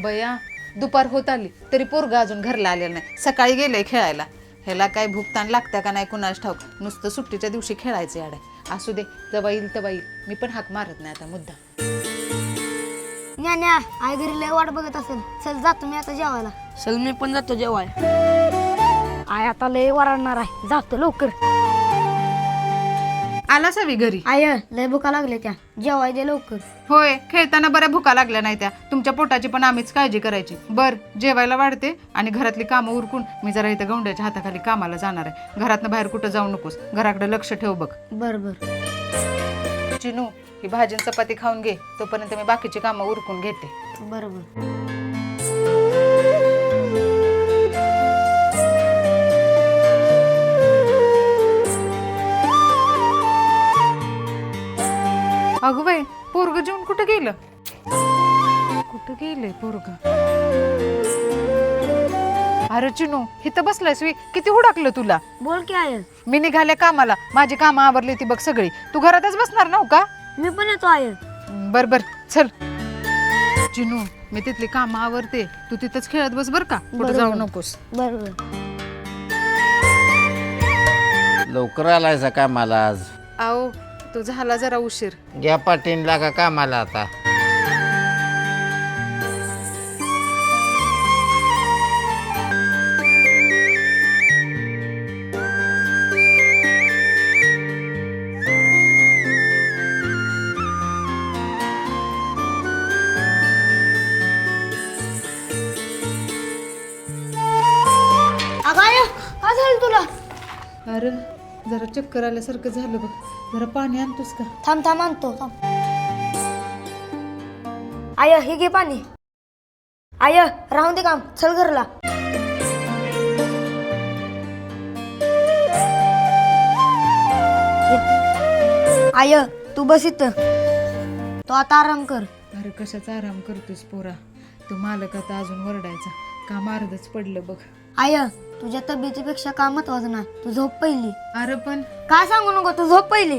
बया दुपार होत आली तरी पोरगा अजून घरला आलेला नाही. सकाळी गेलंय खेळायला. ह्याला काय भुकतान लागत्या का नाही कुणाच ठाऊक. नुसतं सुट्टीच्या दिवशी खेळायचं याडे. असू दे, जवळ येईल तेव्हा येईल. मी पण हाक मारत नाही आता मुद्दा. न्या आई घरी लय वाट बघत असेल. चल जातो मी आता जेवायला. चल मी पण जातो जेवाय. आई आता लय वरडणार आहे. जातो लवकर. आला सवी घरी? आय लय भुका लागले त्या. जेवाय दे लवकर. होय, खेळताना बऱ्या भुका लागल्या नाही त्या. तुमच्या पोटाची पण आम्हीच काळजी करायची. बर, जेवायला वाढते आणि घरातली कामं उरकून मी जरा इथं गौंड्याच्या हाताखाली कामाला जाणार आहे. घरातनं बाहेर कुठं जाऊ नकोस. घराकडे लक्ष ठेव बघ. बर बर. चिनू, ही भाजी चपाती खाऊन घे. तोपर्यंत मी बाकीची कामं उरकून घेते. बरोबर. अगं बाई, पोरग जेवून कुठं गेलं? कुठं गेलंय पोरग? अरे चिनू, इथं बसलायस वी. किती हुडाकलं तुला. बोल की आय. मी निघाले कामाला. माझी कामं आवरली ती बघ सगळी. तू घरातच बसणार नव्ह का? मी पण येतो आय. बर बर, चल. चिनू, मी तिथली कामं आवरते. तू तिथंच खेळत बस बर का. कुठं जाऊ नकोस. बरोबर. लवकर आलायचा कामाला आज. आओ, तू झाला जरा उशीर. घ्या पाटीन लागा कामाला आता. अगं आय काय झालं तुला? अरे जरा चक्कर आल्यासारखं झालं बघ. जरा पाणी आणतोस का? थांब आणतो. थांब. आय हे घे पाणी. आय राहून दे काम. चल घरला. आय तू बस इथं. तो आता आराम कर. अरे कशाचा आराम करतोस पोरा. तो मालक आता अजून वरडायचा. काम अर्धच पडलं बघ. आय तुझ्या तब्येतीपेक्षा काम महत्वाचं नाही. तू झोप पहिली. अरे पण काय सांगू नको. तू झोप पहिली.